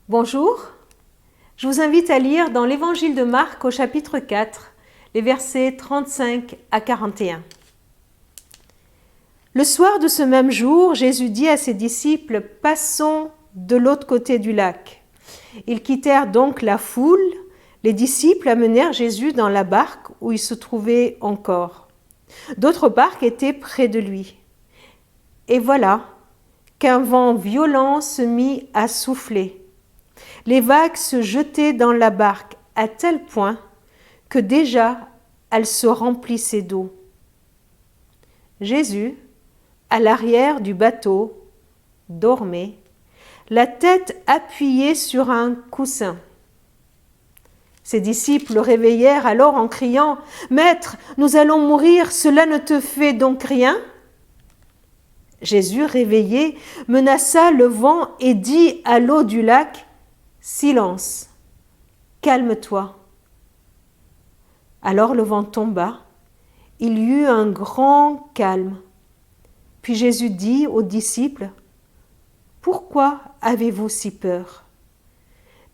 Bonjour, je vous invite à lire dans l'Évangile de Marc au chapitre 4, les versets 35 à 41. Le soir de ce même jour, Jésus dit à ses disciples « Passons de l'autre côté du lac ». Ils quittèrent donc la foule. Les disciples amenèrent Jésus dans la barque où il se trouvait encore. D'autres barques étaient près de lui. Et voilà qu'un vent violent se mit à souffler. Les vagues se jetaient dans la barque à tel point que déjà elle se remplissait d'eau. Jésus, à l'arrière du bateau, dormait, la tête appuyée sur un coussin. Ses disciples le réveillèrent alors en criant « Maître, nous allons mourir, cela ne te fait donc rien ?» Jésus, réveillé, menaça le vent et dit à l'eau du lac « Silence, calme-toi ». Alors le vent tomba, il y eut un grand calme. Puis Jésus dit aux disciples « Pourquoi avez-vous si peur ?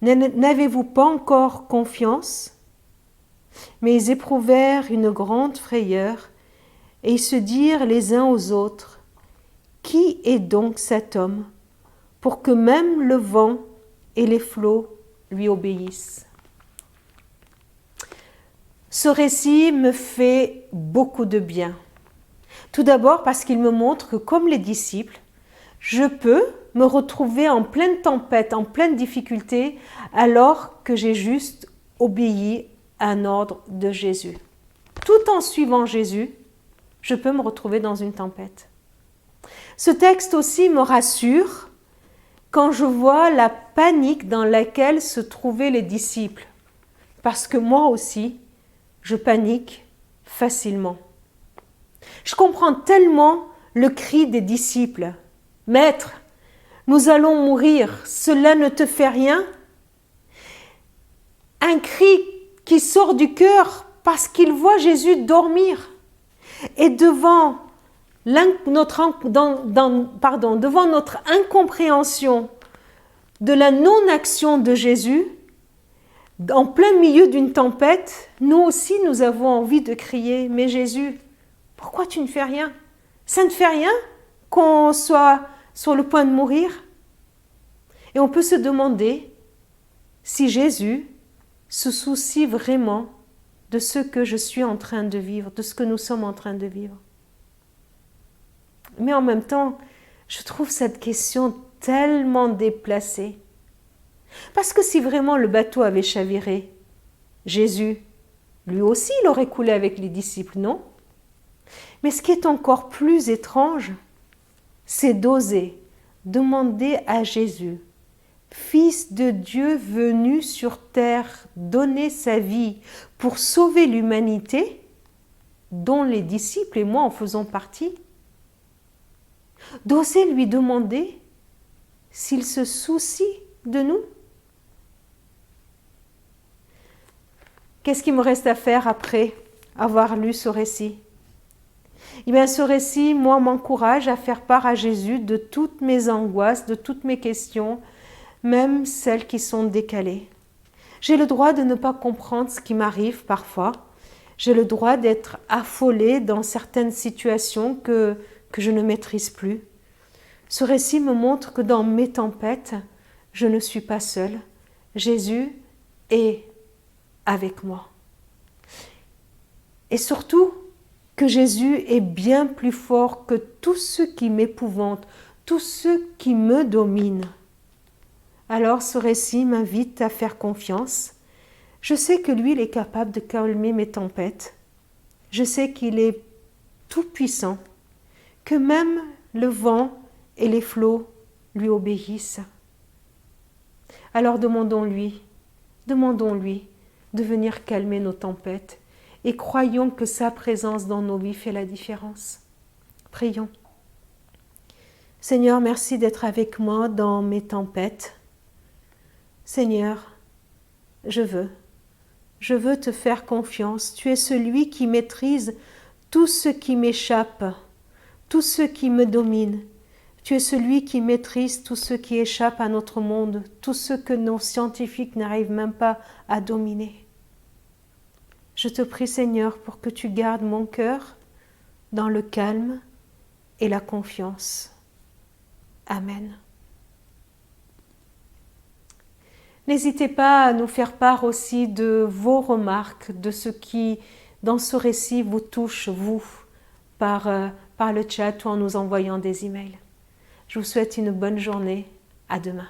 N'avez-vous pas encore confiance ?» Mais ils éprouvèrent une grande frayeur et ils se dirent les uns aux autres « Qui est donc cet homme pour que même le vent et les flots lui obéissent ?» Ce récit me fait beaucoup de bien. Tout d'abord parce qu'il me montre que comme les disciples, je peux me retrouver en pleine tempête, en pleine difficulté, alors que j'ai juste obéi à un ordre de Jésus. Tout en suivant Jésus, je peux me retrouver dans une tempête. Ce texte aussi me rassure quand je vois la panique dans laquelle se trouvaient les disciples, parce que moi aussi, je panique facilement. Je comprends tellement le cri des disciples. « Maître, nous allons mourir, cela ne te fait rien ?» Un cri qui sort du cœur parce qu'ils voient Jésus dormir. Et devant notre incompréhension de la non-action de Jésus, en plein milieu d'une tempête, nous aussi nous avons envie de crier « Mais Jésus, pourquoi tu ne fais rien ? Ça ne fait rien qu'on soit sur le point de mourir ?» Et on peut se demander si Jésus se soucie vraiment de ce que je suis en train de vivre, de ce que nous sommes en train de vivre. Mais en même temps, je trouve cette question tellement déplacée. Parce que si vraiment le bateau avait chaviré, Jésus, lui aussi, il aurait coulé avec les disciples, non ? Mais ce qui est encore plus étrange, c'est d'oser demander à Jésus, Fils de Dieu venu sur terre, donner sa vie pour sauver l'humanité, dont les disciples et moi en faisons partie, d'oser lui demander s'il se soucie de nous. Qu'est-ce qu'il me reste à faire après avoir lu ce récit ? Eh bien, ce récit, moi, m'encourage à faire part à Jésus de toutes mes angoisses, de toutes mes questions, même celles qui sont décalées. J'ai le droit de ne pas comprendre ce qui m'arrive parfois. J'ai le droit d'être affolée dans certaines situations que je ne maîtrise plus. Ce récit me montre que dans mes tempêtes, je ne suis pas seule. Jésus est avec moi. Et surtout, que Jésus est bien plus fort que tout ce qui m'épouvante, tout ce qui me domine. Alors ce récit m'invite à faire confiance. Je sais que lui, il est capable de calmer mes tempêtes. Je sais qu'il est tout-puissant, que même le vent et les flots lui obéissent. Alors demandons-lui de venir calmer nos tempêtes et croyons que sa présence dans nos vies fait la différence. Prions. Seigneur, merci d'être avec moi dans mes tempêtes. Seigneur, je veux te faire confiance. Tu es celui qui maîtrise tout ce qui m'échappe, tout ce qui me domine. Tu es celui qui maîtrise tout ce qui échappe à notre monde, tout ce que nos scientifiques n'arrivent même pas à dominer. Je te prie, Seigneur, pour que tu gardes mon cœur dans le calme et la confiance. Amen. N'hésitez pas à nous faire part aussi de vos remarques, de ce qui, dans ce récit, vous touche, vous, par le chat ou en nous envoyant des emails. Je vous souhaite une bonne journée. À demain.